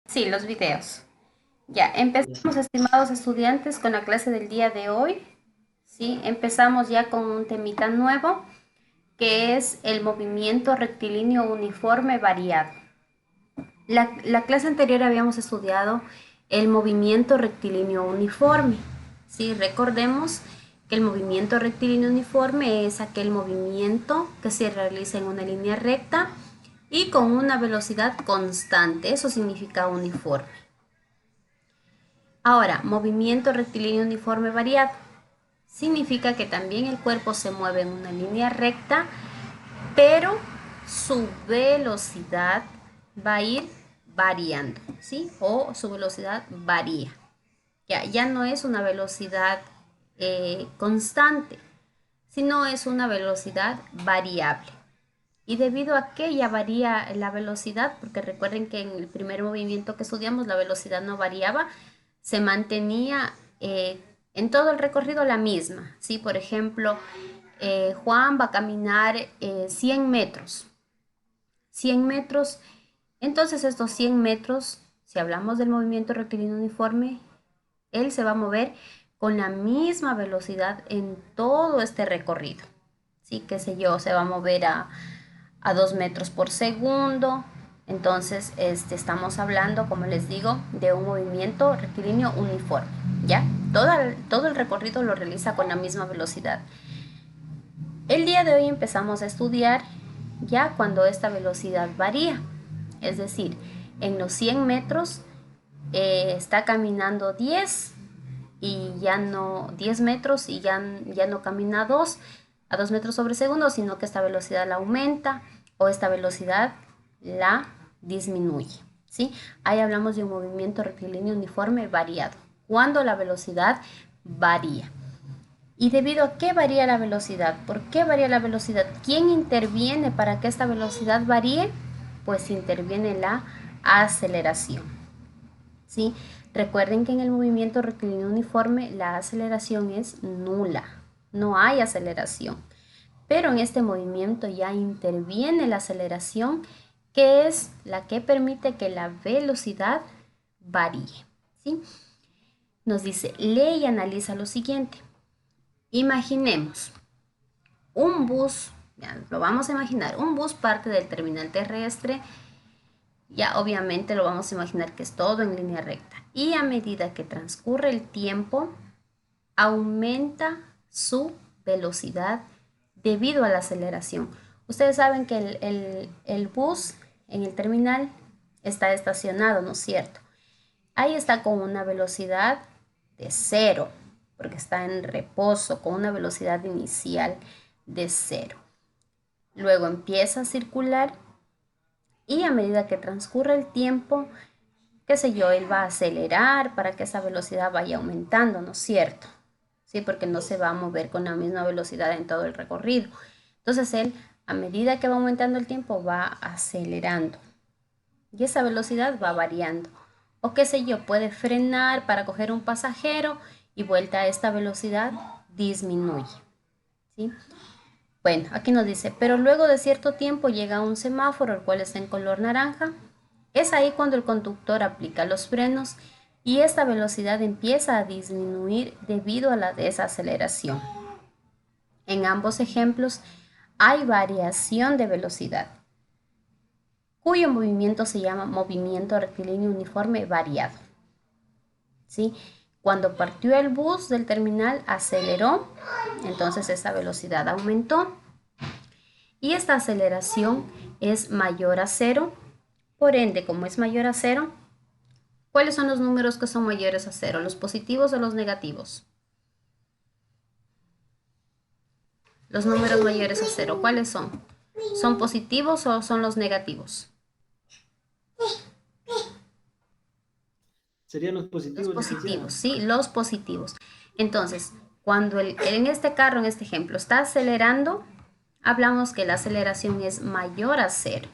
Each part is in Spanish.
Sí, los videos. Ya, Ya. empezamos, estimados estudiantes, con la clase del día de hoy. Sí, empezamos ya con un temita nuevo, que es el movimiento rectilíneo uniforme variado. La clase anterior habíamos estudiado el movimiento rectilíneo uniforme. Sí, recordemos que el movimiento rectilíneo uniforme es aquel movimiento que se realiza en una línea recta y con una velocidad constante. Eso significa uniforme. Ahora, movimiento rectilíneo uniforme variado. Significa que también el cuerpo se mueve en una línea recta, pero su velocidad va a ir variando, ¿sí? O su velocidad varía. Ya no es una velocidad constante, sino es una velocidad variable. Y debido a que ya varía la velocidad, porque recuerden que en el primer movimiento que estudiamos la velocidad no variaba, se mantenía en todo el recorrido la misma. ¿Sí? Por ejemplo, Juan va a caminar 100 metros. 100 metros, entonces estos 100 metros, si hablamos del movimiento rectilíneo uniforme, él se va a mover con la misma velocidad en todo este recorrido. ¿Sí? Qué sé yo, se va a mover a 2 metros por segundo. Entonces, estamos hablando, como les digo, de un movimiento rectilíneo uniforme. ¿Ya? Todo el recorrido lo realiza con la misma velocidad. El día de hoy empezamos a estudiar ya cuando esta velocidad varía. Es decir, en los 100 metros está caminando 10 y ya no 10 metros y ya no camina a 2 metros sobre segundo, sino que esta velocidad la aumenta o esta velocidad la disminuye. ¿Sí? Ahí hablamos de un movimiento rectilíneo uniforme variado, cuando la velocidad varía. ¿Y debido a qué varía la velocidad? ¿Por qué varía la velocidad? ¿Quién interviene para que esta velocidad varíe? Pues interviene la aceleración. ¿Sí? Recuerden que en el movimiento rectilíneo uniforme la aceleración es nula, no hay aceleración. Pero en este movimiento ya interviene la aceleración, que es la que permite que la velocidad varíe. ¿Sí? Nos dice, lee y analiza lo siguiente. Imaginemos un bus, ya lo vamos a imaginar, un bus parte del terminal terrestre, ya obviamente lo vamos a imaginar que es todo en línea recta. Y a medida que transcurre el tiempo, aumenta su velocidad debido a la aceleración. Ustedes saben que el bus en el terminal está estacionado, ¿no es cierto? Ahí está con una velocidad de cero, porque está en reposo, con una velocidad inicial de cero. Luego empieza a circular y a medida que transcurre el tiempo, qué sé yo, él va a acelerar para que esa velocidad vaya aumentando, ¿no es cierto? Sí, porque no se va a mover con la misma velocidad en todo el recorrido. Entonces él, a medida que va aumentando el tiempo, va acelerando y esa velocidad va variando. O qué sé yo, puede frenar para coger un pasajero y vuelta a esta velocidad disminuye. ¿Sí? Bueno, aquí nos dice, pero luego de cierto tiempo llega un semáforo, el cual está en color naranja. Es ahí cuando el conductor aplica los frenos y esta velocidad empieza a disminuir debido a la desaceleración. En ambos ejemplos hay variación de velocidad, cuyo movimiento se llama movimiento rectilíneo uniforme variado. ¿Sí? Cuando partió el bus del terminal aceleró, entonces esa velocidad aumentó y esta aceleración es mayor a cero. Por ende, como es mayor a cero, ¿cuáles son los números que son mayores a cero? ¿Los positivos o los negativos? Los números mayores a cero, ¿cuáles son? ¿Son positivos o son los negativos? Serían los Los positivos, positivos, licenciada. ¿sí? Los positivos. Entonces, cuando en este carro, en este ejemplo, está acelerando, hablamos que la aceleración es mayor a cero,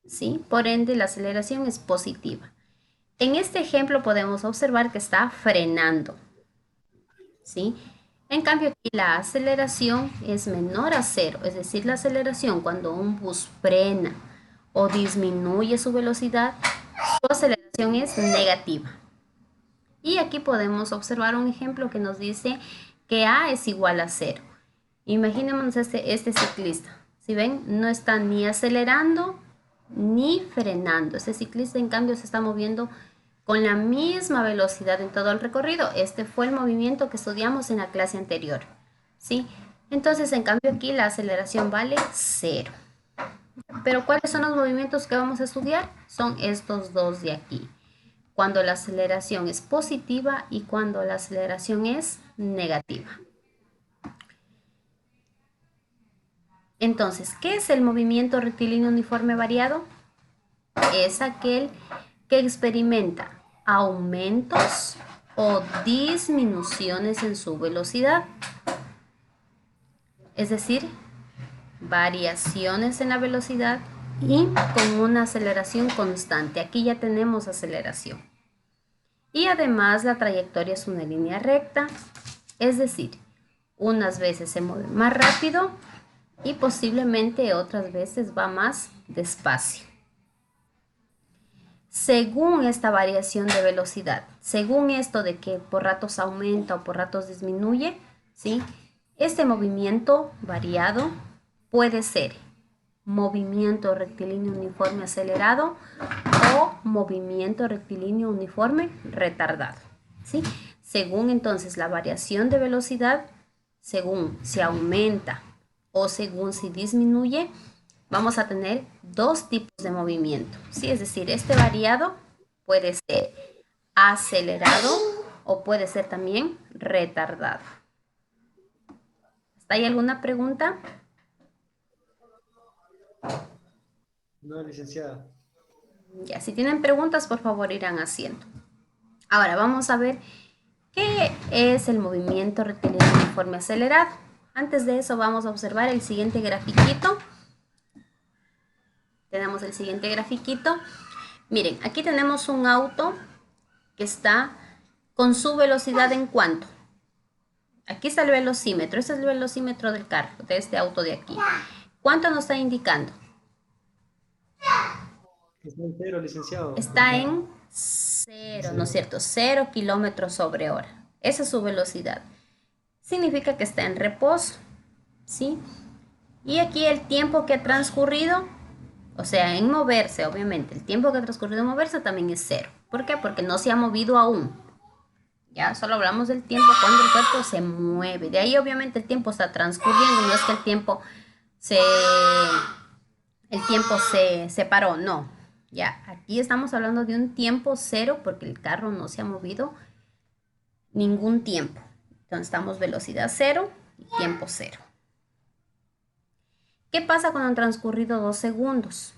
¿sí? Por ende, la aceleración es positiva. En este ejemplo podemos observar que está frenando, ¿sí? En cambio, aquí la aceleración es menor a cero, es decir, la aceleración cuando un bus frena o disminuye su velocidad, su aceleración aceleración es negativa. Y aquí podemos observar un ejemplo que nos dice que A es igual a 0. Imaginémonos este ciclista. Si ven, no está ni acelerando ni frenando. Este ciclista, en cambio, se está moviendo con la misma velocidad en todo el recorrido. Este fue el movimiento que estudiamos en la clase anterior, ¿sí? Entonces, en cambio, aquí la aceleración vale 0. Pero ¿cuáles son los movimientos que vamos a estudiar? Son estos dos de aquí. Cuando la aceleración es positiva y cuando la aceleración es negativa. Entonces, ¿qué es el movimiento rectilíneo uniforme variado? Es aquel que experimenta aumentos o disminuciones en su velocidad. Es decir, variaciones en la velocidad y con una aceleración constante. Aquí ya tenemos aceleración. Y además la trayectoria es una línea recta, es decir, unas veces se mueve más rápido y posiblemente otras veces va más despacio. Según esta variación de velocidad, según esto de que por ratos aumenta o por ratos disminuye, ¿sí? Este movimiento variado puede ser movimiento rectilíneo uniforme acelerado o movimiento rectilíneo uniforme retardado, ¿sí? Según entonces la variación de velocidad, según si aumenta o según si disminuye, vamos a tener dos tipos de movimiento, ¿sí? Es decir, este variado puede ser acelerado o puede ser también retardado. ¿Hay alguna pregunta? No, licenciada. Ya, si tienen preguntas, por favor irán haciendo. Ahora vamos a ver qué es el movimiento rectilíneo uniforme acelerado. Antes de eso vamos a observar el siguiente grafiquito. Tenemos el siguiente grafiquito. Miren, aquí tenemos un auto que está con su velocidad en cuánto. Aquí está el velocímetro. Este es el velocímetro del carro, de este auto de aquí. ¿Cuánto nos está indicando? Está en cero, licenciado. Está en 0, ¿no es cierto? 0 kilómetros sobre hora. Esa es su velocidad. Significa que está en reposo, ¿sí? Y aquí el tiempo que ha transcurrido, o sea, en moverse, obviamente, el tiempo que ha transcurrido en moverse también es 0. ¿Por qué? Porque no se ha movido aún. Ya solo hablamos del tiempo cuando el cuerpo se mueve. De ahí obviamente el tiempo está transcurriendo, no es que el tiempo se paró, no. Ya, aquí estamos hablando de un tiempo 0 porque el carro no se ha movido ningún tiempo. Entonces estamos velocidad 0 y tiempo 0. ¿Qué pasa cuando han transcurrido 2 segundos?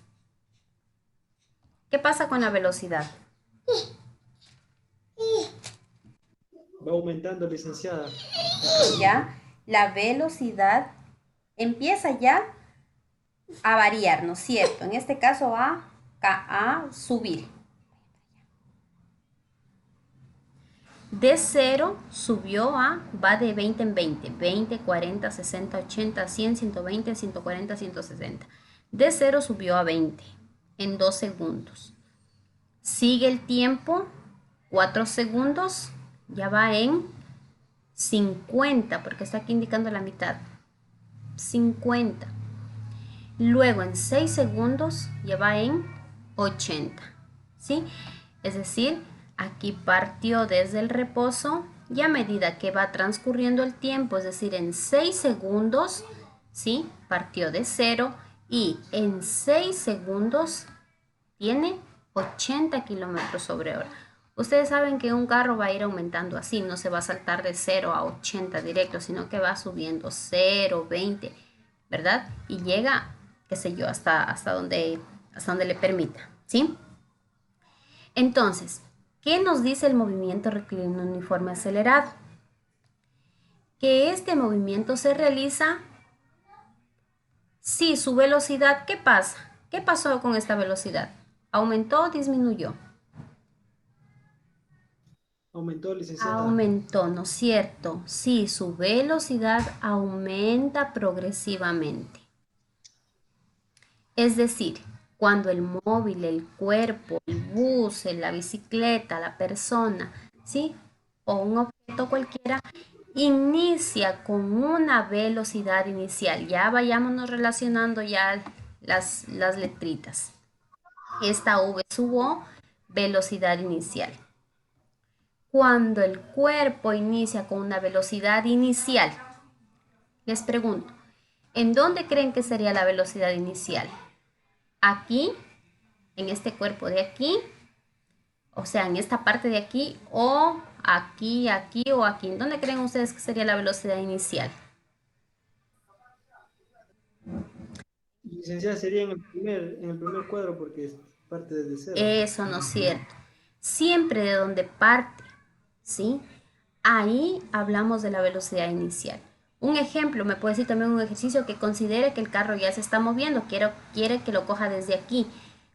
¿Qué pasa con la velocidad? Va aumentando, licenciada. Ya, la velocidad empieza ya a variar, ¿no es cierto? En este caso a subir. De 0 subió va de 20 en 20, 20, 40, 60, 80, 100, 120, 140, 160. De 0 subió a 20 en 2 segundos. Sigue el tiempo, 4 segundos, ya va en 50, porque está aquí indicando la mitad. 50. Luego en 6 segundos ya va en 80, ¿sí? Es decir, aquí partió desde el reposo y a medida que va transcurriendo el tiempo, es decir, en 6 segundos, ¿sí? Partió de 0 y en 6 segundos tiene 80 kilómetros sobre hora. Ustedes saben que un carro va a ir aumentando así, no se va a saltar de 0 a 80 directo, sino que va subiendo 0, 20, ¿verdad? Y llega, qué sé yo, hasta donde le permita, ¿sí? Entonces, ¿qué nos dice el movimiento rectilíneo uniforme acelerado? Que este movimiento se realiza si su velocidad, ¿qué pasa? ¿Qué pasó con esta velocidad? ¿Aumentó o disminuyó? Aumentó, licenciada. Aumentó, ¿no es cierto? Sí, su velocidad aumenta progresivamente. Es decir, Cuando el móvil, el cuerpo, el bus, la bicicleta, la persona, ¿sí? O un objeto cualquiera, inicia con una velocidad inicial. Ya vayámonos relacionando ya las letritas. Esta V sub O, velocidad inicial. Cuando el cuerpo inicia con una velocidad inicial, les pregunto, ¿en dónde creen que sería la velocidad inicial? ¿Aquí? ¿En este cuerpo de aquí? O sea, en esta parte de aquí, o aquí, aquí o aquí. ¿En dónde creen ustedes que sería la velocidad inicial? Licenciada, sería en el primer cuadro porque es parte desde cero. Eso no es cierto. Siempre de donde parte, ¿sí? Ahí hablamos de la velocidad inicial. Un ejemplo, me puede decir también un ejercicio que considere que el carro ya se está moviendo, quiere que lo coja desde aquí,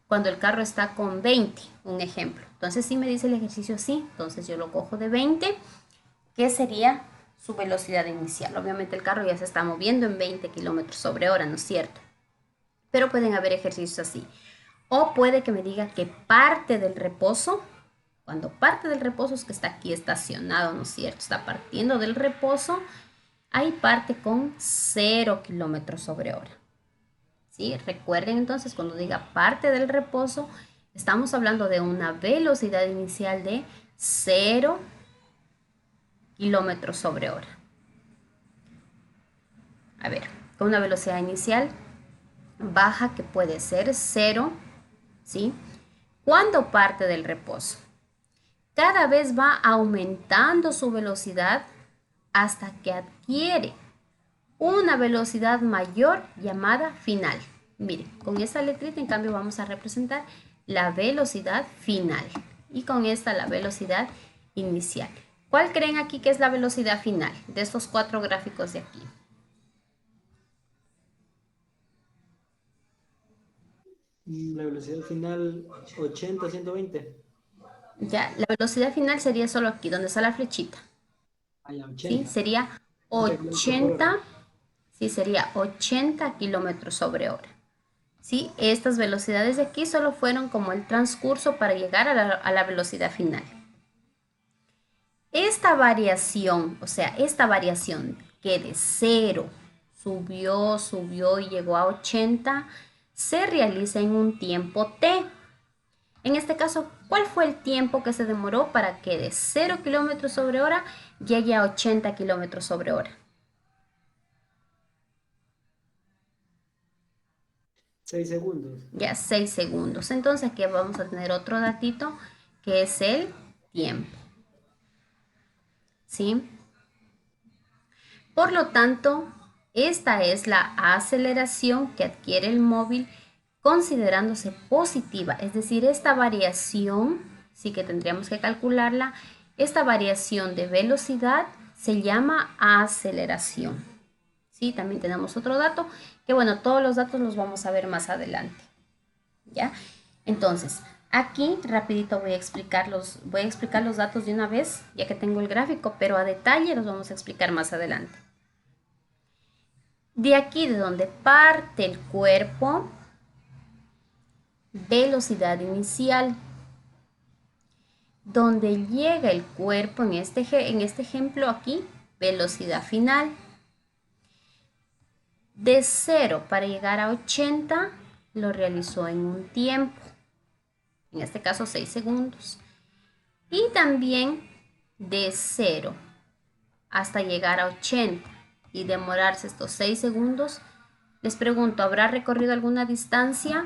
cuando el carro está con 20, un ejemplo. Entonces, si me dice el ejercicio sí, entonces yo lo cojo de 20, ¿qué sería su velocidad inicial? Obviamente el carro ya se está moviendo en 20 kilómetros sobre hora, ¿no es cierto? Pero pueden haber ejercicios así. O puede que me diga que parte del reposo, cuando parte del reposo es que está aquí estacionado, ¿no es cierto? Está partiendo del reposo, ahí parte con 0 kilómetros sobre hora. ¿Sí? Recuerden entonces cuando diga parte del reposo, estamos hablando de una velocidad inicial de 0 kilómetros sobre hora. A ver, con una velocidad inicial baja que puede ser 0, ¿sí? ¿Cuándo parte del reposo? Cada vez va aumentando su velocidad hasta que adquiere una velocidad mayor llamada final. Miren, con esta letrita en cambio vamos a representar la velocidad final y con esta la velocidad inicial. ¿Cuál creen aquí que es la velocidad final de estos 4 gráficos de aquí? La velocidad final 80, 120. Ya, la velocidad final sería solo aquí, donde está la flechita. Allá, ¿Sí? 80. Sería 80 kilómetros por hora. 80, sí, sería 80 kilómetros sobre hora. ¿Sí? Estas velocidades de aquí solo fueron como el transcurso para llegar a la velocidad final. Esta variación, o sea, esta variación que de 0 subió y llegó a 80, se realiza en un tiempo t. En este caso, ¿cuál fue el tiempo que se demoró para que de 0 kilómetros sobre hora llegue a 80 kilómetros sobre hora? 6 segundos. Ya 6 segundos. Entonces aquí vamos a tener otro datito que es el tiempo. ¿Sí? Por lo tanto, esta es la aceleración que adquiere el móvil considerándose positiva, es decir, esta variación, sí que tendríamos que calcularla, esta variación de velocidad se llama aceleración. Sí, también tenemos otro dato, que bueno, todos los datos los vamos a ver más adelante. ¿Ya? Entonces, aquí rapidito voy a explicar los datos de una vez, ya que tengo el gráfico, pero a detalle los vamos a explicar más adelante. De aquí de donde parte el cuerpo, velocidad inicial. Donde llega el cuerpo, en este ejemplo aquí, velocidad final. De 0 para llegar a 80 lo realizó en un tiempo, en este caso 6 segundos. Y también de 0 hasta llegar a 80 y demorarse estos 6 segundos, les pregunto, ¿habrá recorrido alguna distancia?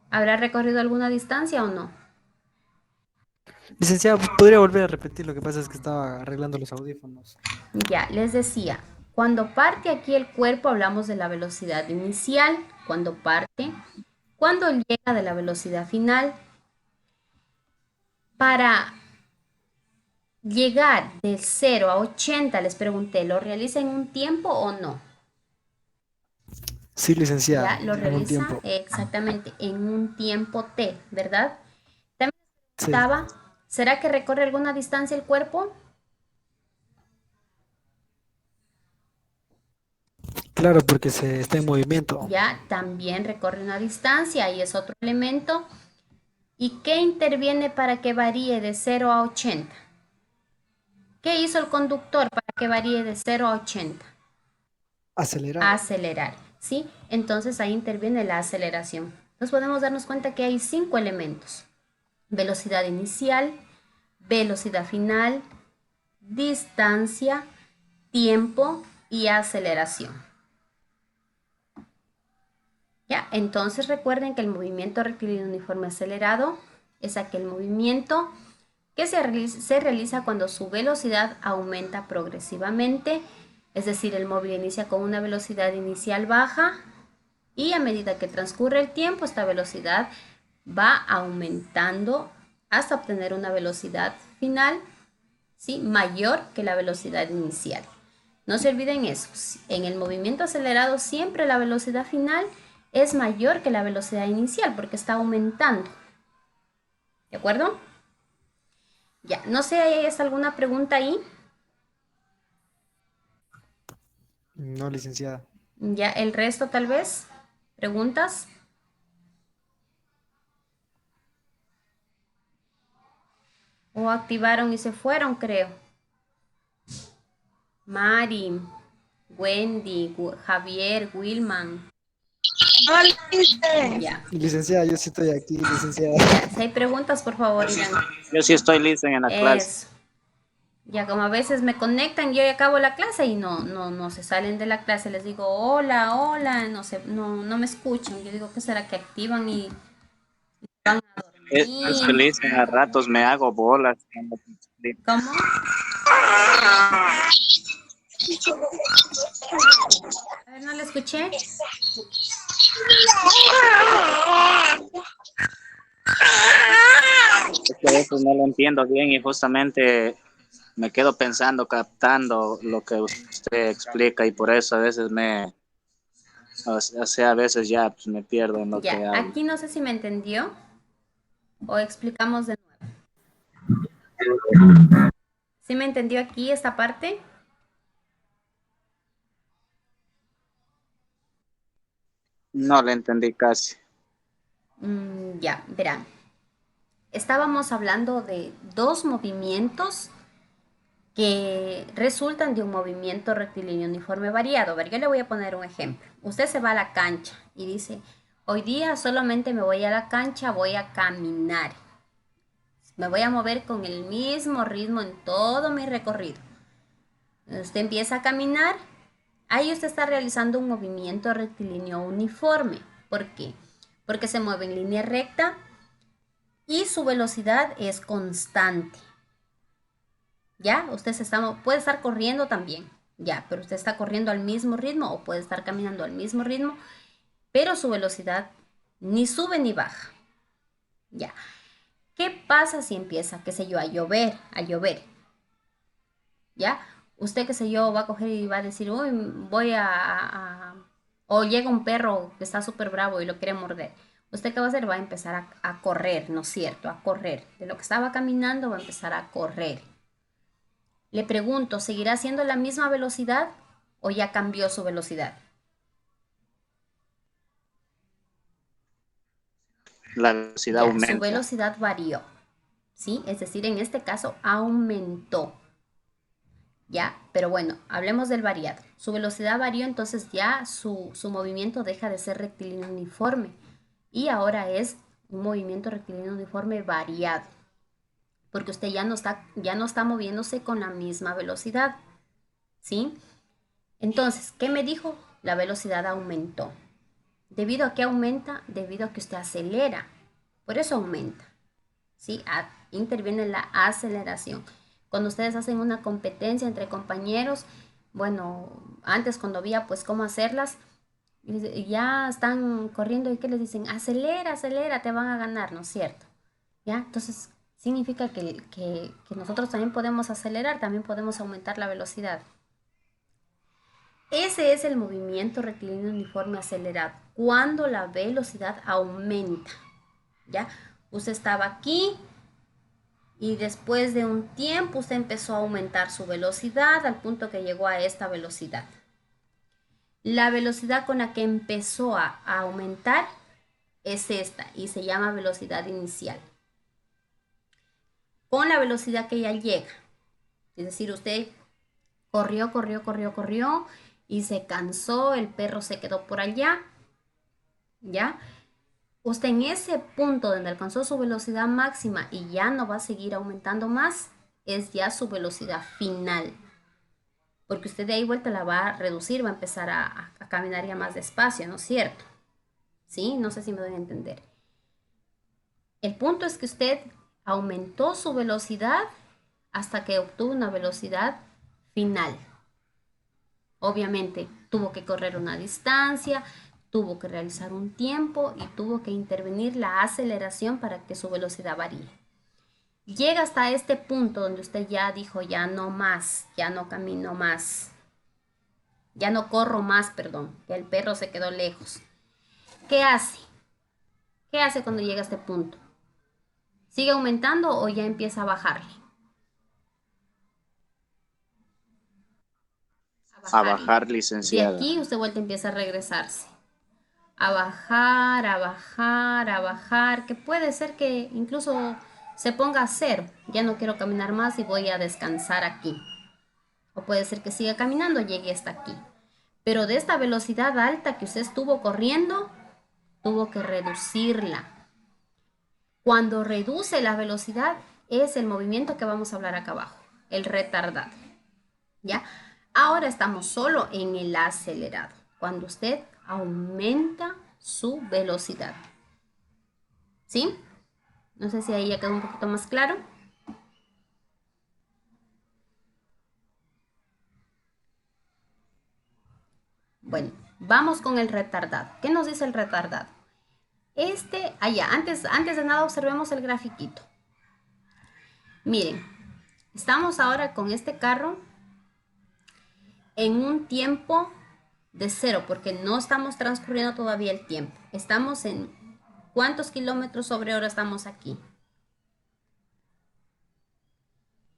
¿Habrá recorrido alguna distancia o no? Licenciada, ¿podría volver a repetir? Lo que pasa es que estaba arreglando los audífonos. Ya, les decía, cuando parte aquí el cuerpo hablamos de la velocidad inicial, cuando parte, cuando llega de la velocidad final. Para llegar de 0 a 80, les pregunté, ¿lo realiza en un tiempo o no? Sí, Ya, licenciada, lo en un realiza tiempo. exactamente en un tiempo t, ¿verdad? También Sí. estaba, ¿será que recorre alguna distancia el cuerpo? claro, porque se está en movimiento. Ya también recorre una distancia y es otro elemento. ¿Y qué interviene para que varíe de 0 a 80? ¿Qué hizo el conductor para que varíe de 0 a 80? Acelerar. Acelerar, ¿sí? Entonces ahí interviene la aceleración. Entonces podemos darnos cuenta que hay 5 elementos: velocidad inicial, velocidad final, distancia, tiempo y aceleración. Ya, entonces recuerden que el movimiento rectilíneo uniforme acelerado es aquel movimiento que se realiza cuando su velocidad aumenta progresivamente, es decir, el móvil inicia con una velocidad inicial baja y a medida que transcurre el tiempo esta velocidad va aumentando hasta obtener una velocidad final, ¿sí?, mayor que la velocidad inicial. No se olviden eso, en el movimiento acelerado siempre la velocidad final es mayor que la velocidad inicial porque está aumentando. ¿De acuerdo? Ya, no sé, ¿hay alguna pregunta ahí? No, licenciada. Ya, el resto tal vez, preguntas. O activaron y se fueron, creo. Mari, Wendy, Javier, Wilman. No, lice. Ya, Licenciada, yo sí estoy aquí, licenciada. ya. Si hay preguntas, por favor, Irán. Yo sí estoy listo en la clase. Eso. Ya como a veces me conectan, yo ya acabo la clase y no se salen de la clase. Les digo, hola, hola, no sé, no me escuchan. Yo digo, ¿qué será que activan y van a Es dormir? feliz, a ratos me hago bolas. ¿Cómo? A ver, no le escuché. Es que a veces no lo entiendo bien y justamente me quedo pensando, captando lo que usted explica y por eso a veces a veces ya pues, me pierdo en lo Ya, que hablo. aquí no sé si me entendió o explicamos de nuevo. ¿Sí me entendió aquí esta parte? No le entendí casi. Ya, verán. Estábamos hablando de dos movimientos que resultan de un movimiento rectilíneo uniforme variado. A ver, yo le voy a poner un ejemplo. Usted se va a la cancha y dice, hoy día solamente me voy a la cancha, voy a caminar. Me voy a mover con el mismo ritmo en todo mi recorrido. Usted empieza a caminar, ahí usted está realizando un movimiento rectilíneo uniforme. ¿Por qué? Porque se mueve en línea recta y su velocidad es constante. ¿Ya? Puede estar corriendo también, ya, pero usted está corriendo al mismo ritmo o puede estar caminando al mismo ritmo, pero su velocidad ni sube ni baja. Ya. ¿Qué pasa si empieza, qué sé yo, a llover, a llover? ¿Ya? Usted, qué sé yo, va a coger y va a decir, uy, o llega un perro que está súper bravo y lo quiere morder. ¿Usted qué va a hacer? Va a empezar a correr, ¿no es cierto? A correr. De lo que estaba caminando va a empezar a correr. Le pregunto, ¿seguirá haciendo la misma velocidad o ya cambió su velocidad? La velocidad Ya, su aumenta. velocidad varió, ¿sí? Es decir, en este caso aumentó, ¿ya? Pero bueno, hablemos del variado. Su velocidad varió, entonces ya su movimiento deja de ser rectilíneo uniforme y ahora es un movimiento rectilíneo uniforme variado, porque usted ya no está moviéndose con la misma velocidad, ¿sí? Entonces, ¿qué me dijo? La velocidad aumentó. ¿Debido a qué aumenta? Debido a que usted acelera. Por eso aumenta. ¿Sí? Interviene la aceleración. Cuando ustedes hacen una competencia entre compañeros, bueno, antes cuando había pues cómo hacerlas, ya están corriendo y ¿qué les dicen? Acelera, acelera, te van a ganar, ¿no es cierto? ¿Ya? Entonces, significa que nosotros también podemos acelerar, también podemos aumentar la velocidad. Ese es el movimiento rectilíneo uniforme acelerado, cuando la velocidad aumenta, ¿ya? Usted estaba aquí y después de un tiempo usted empezó a aumentar su velocidad al punto que llegó a esta velocidad. La velocidad con la que empezó a aumentar es esta y se llama velocidad inicial. Con la velocidad que ya llega, es decir, usted corrió, corrió, corrió, corrió y se cansó, el perro se quedó por allá, ¿ya? Usted en ese punto donde alcanzó su velocidad máxima y ya no va a seguir aumentando más, es ya su velocidad final. Porque usted de ahí vuelta la va a reducir, va a empezar a caminar ya más despacio, ¿no es cierto? ¿Sí? No sé si me doy a entender. El punto es que usted aumentó su velocidad hasta que obtuvo una velocidad final. Obviamente tuvo que correr una distancia, tuvo que realizar un tiempo y tuvo que intervenir la aceleración para que su velocidad varíe. Llega hasta este punto donde usted ya dijo, ya no más, ya no camino más, ya no corro más, perdón, que el perro se quedó lejos. ¿Qué hace? ¿Qué hace cuando llega a este punto? ¿Sigue aumentando o ya empieza a bajarle? A bajar, De licenciada. aquí usted vuelve a empieza a regresarse. A bajar, a bajar, a bajar, que puede ser que incluso se ponga a cero. Ya no quiero caminar más y voy a descansar aquí. O puede ser que siga caminando, llegue hasta aquí. Pero de esta velocidad alta que usted estuvo corriendo, tuvo que reducirla. Cuando reduce la velocidad es el movimiento que vamos a hablar acá abajo, el retardado. ¿Ya? Ahora estamos solo en el acelerado, cuando usted aumenta su velocidad. ¿Sí? No sé si ahí ya quedó un poquito más claro. Bueno, vamos con el retardado. ¿Qué nos dice el retardado? Antes de nada observemos el grafiquito. Miren, estamos ahora con este carro en un tiempo de cero, porque no estamos transcurriendo todavía el tiempo. Estamos en ¿cuántos kilómetros sobre hora estamos aquí?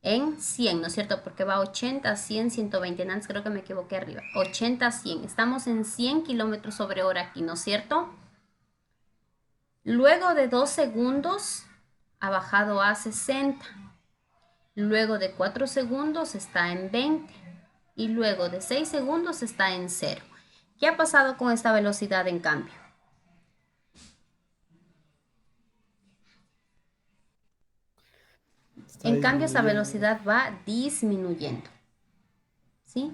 En 100, ¿no es cierto? Porque va 80, 100, 120. Antes creo que me equivoqué arriba. 80, 100. Estamos en 100 kilómetros sobre hora aquí, ¿no es cierto? Luego de 2 segundos ha bajado a 60. Luego de 4 segundos está en 20. Y luego de 6 segundos está en 0. ¿Qué ha pasado con esta velocidad en cambio? Está En cambio, esa disminuyendo. velocidad va disminuyendo. ¿Sí?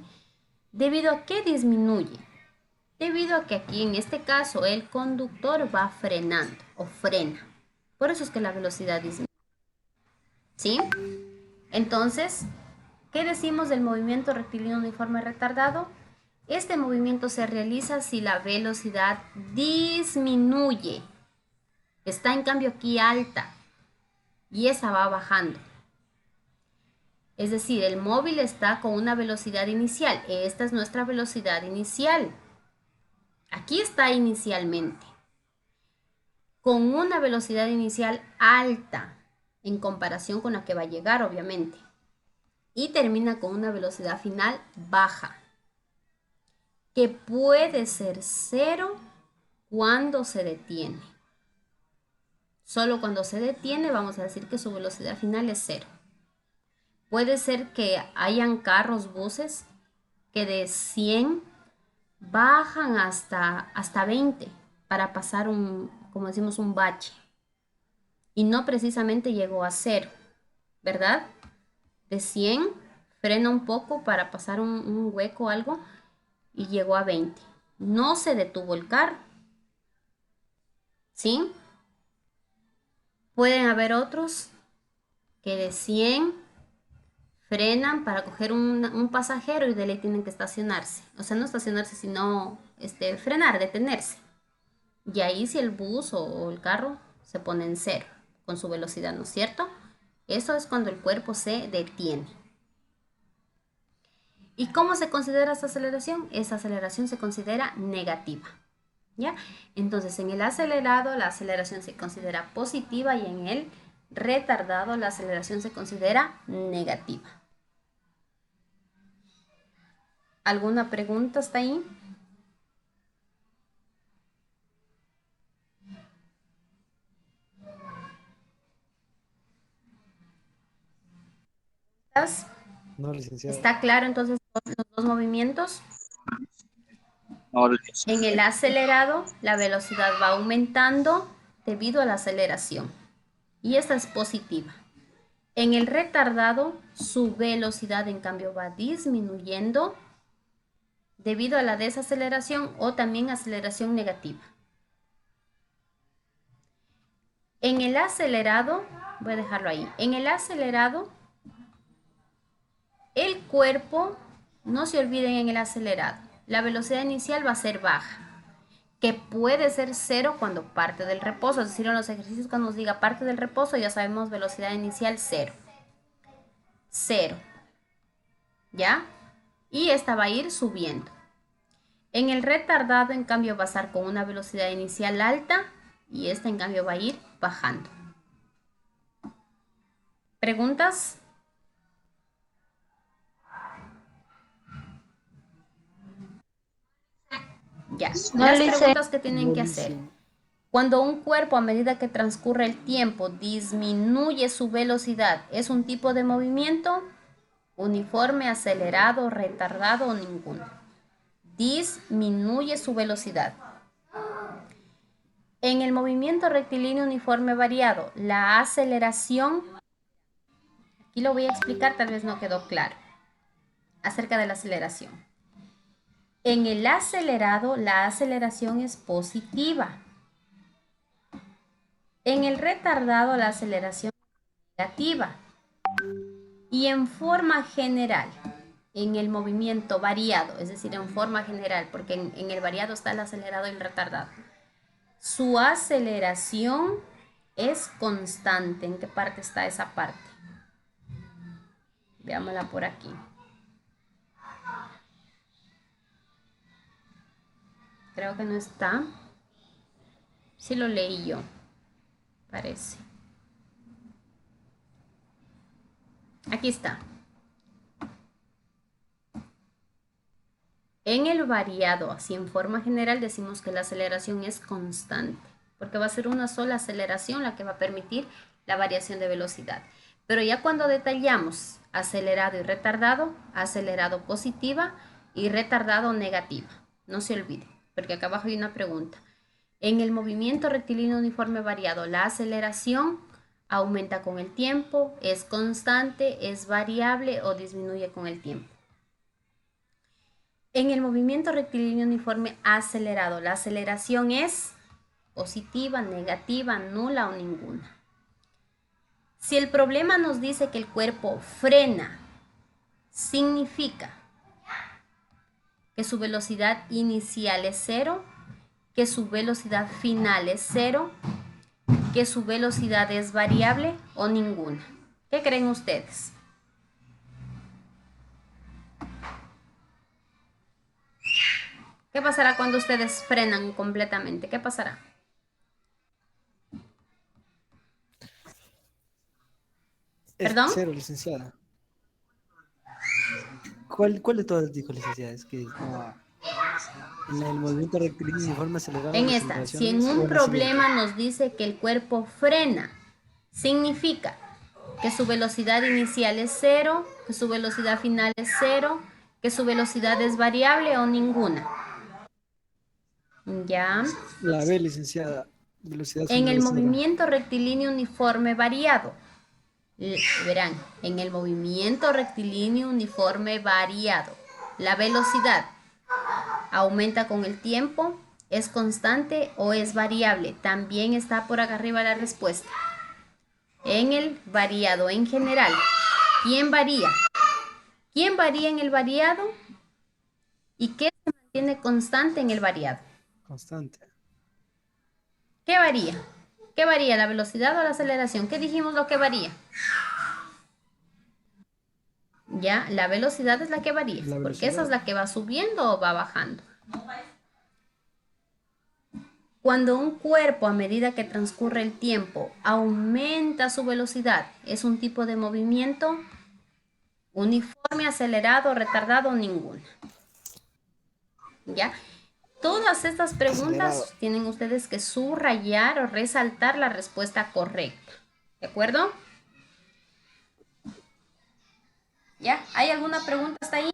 ¿Debido a qué disminuye? Debido a que aquí en este caso el conductor va frenando o frena. Por eso es que la velocidad disminuye. ¿Sí? Entonces, ¿qué decimos del movimiento rectilíneo uniforme retardado? Este movimiento se realiza si la velocidad disminuye. Está en cambio aquí alta y esa va bajando. Es decir, el móvil está con una velocidad inicial. Esta es nuestra velocidad inicial. Aquí está inicialmente. Con una velocidad inicial alta en comparación con la que va a llegar, obviamente. Y termina con una velocidad final baja, que puede ser cero cuando se detiene. Solo cuando se detiene vamos a decir que su velocidad final es cero. Puede ser que hayan carros, buses, que de 100 bajan hasta 20 para pasar como decimos, un bache. Y no precisamente llegó a cero, ¿verdad? De 100 frena un poco para pasar un hueco o algo y llegó a 20. No se detuvo el carro, ¿sí? Pueden haber otros que de 100 frenan para coger un pasajero y de ley tienen que estacionarse. O sea, no estacionarse, sino frenar, detenerse. Y ahí si el bus o el carro se pone en cero con su velocidad, ¿no es cierto? Eso es cuando el cuerpo se detiene. ¿Y cómo se considera esta aceleración? Esa aceleración se considera negativa. ¿Ya? Entonces, en el acelerado, la aceleración se considera positiva y en el retardado, la aceleración se considera negativa. ¿Alguna pregunta hasta ahí? No, licenciada. ¿Está claro entonces los dos movimientos? No, En el acelerado, la velocidad va aumentando debido a la aceleración y esta es positiva. En el retardado, su velocidad en cambio va disminuyendo debido a la desaceleración o también aceleración negativa. En el acelerado, voy a dejarlo ahí, en el acelerado, el cuerpo, no se olviden en el acelerado, la velocidad inicial va a ser baja, que puede ser cero cuando parte del reposo, es decir, en los ejercicios cuando nos diga parte del reposo ya sabemos velocidad inicial cero. Cero, ¿ya? Y esta va a ir subiendo. En el retardado, en cambio, va a estar con una velocidad inicial alta y esta, en cambio, va a ir bajando. ¿Preguntas? Ya, No, las Lice. preguntas que tienen que No, hacer. lice. Cuando un cuerpo a medida que transcurre el tiempo disminuye su velocidad, ¿es un tipo de movimiento? Uniforme, acelerado, retardado o ninguno. Disminuye su velocidad. En el movimiento rectilíneo uniforme variado, la aceleración, aquí lo voy a explicar, tal vez no quedó claro, acerca de la aceleración. En el acelerado, la aceleración es positiva. En el retardado, la aceleración es negativa. Y en forma general, en el movimiento variado, es decir, en forma general, porque en el variado está el acelerado y el retardado, su aceleración es constante. ¿En qué parte está esa parte? Veámosla por aquí. Creo que no está. Sí lo leí yo, parece. Aquí está. En el variado, así en forma general, decimos que la aceleración es constante, porque va a ser una sola aceleración la que va a permitir la variación de velocidad. Pero ya cuando detallamos acelerado y retardado, acelerado positiva y retardado negativa. No se olvide, porque acá abajo hay una pregunta. En el movimiento rectilíneo uniforme variado, la aceleración aumenta con el tiempo, es constante, es variable o disminuye con el tiempo. En el movimiento rectilíneo uniforme acelerado, la aceleración es positiva, negativa, nula o ninguna. Si el problema nos dice que el cuerpo frena, significa que su velocidad inicial es cero, que su velocidad final es cero, que su velocidad es variable o ninguna. ¿Qué creen ustedes? ¿Qué pasará cuando ustedes frenan completamente? ¿Qué pasará? Es ¿Perdón? cero, licenciada. ¿Cuál de todas dijo, licenciada? Es que no. En el movimiento rectilíneo uniforme acelerado, En la esta, aceleración si en es, o un en la siguiente. problema nos dice que el cuerpo frena, significa que su velocidad inicial es cero, que su velocidad final es cero, que su velocidad es variable o ninguna. Ya. La B, licenciada. Velocidad En final el es cero. movimiento rectilíneo uniforme variado, verán, en el movimiento rectilíneo uniforme variado, la velocidad aumenta con el tiempo, es constante o es variable. También está por acá arriba la respuesta. En el variado en general, ¿quién varía? ¿Quién varía en el variado? ¿Y qué se mantiene constante en el variado? Constante. ¿Qué varía? ¿Qué varía? ¿La velocidad o la aceleración? ¿Qué dijimos lo que varía? Ya, la velocidad es la que varía, La porque esa es velocidad. la que va subiendo o va bajando. Cuando un cuerpo a medida que transcurre el tiempo aumenta su velocidad, es un tipo de movimiento uniforme, acelerado, retardado o ninguno. ¿Ya? Todas estas Acelerado. preguntas tienen ustedes que subrayar o resaltar la respuesta correcta. ¿De acuerdo? ¿Ya? ¿Hay alguna pregunta hasta ahí?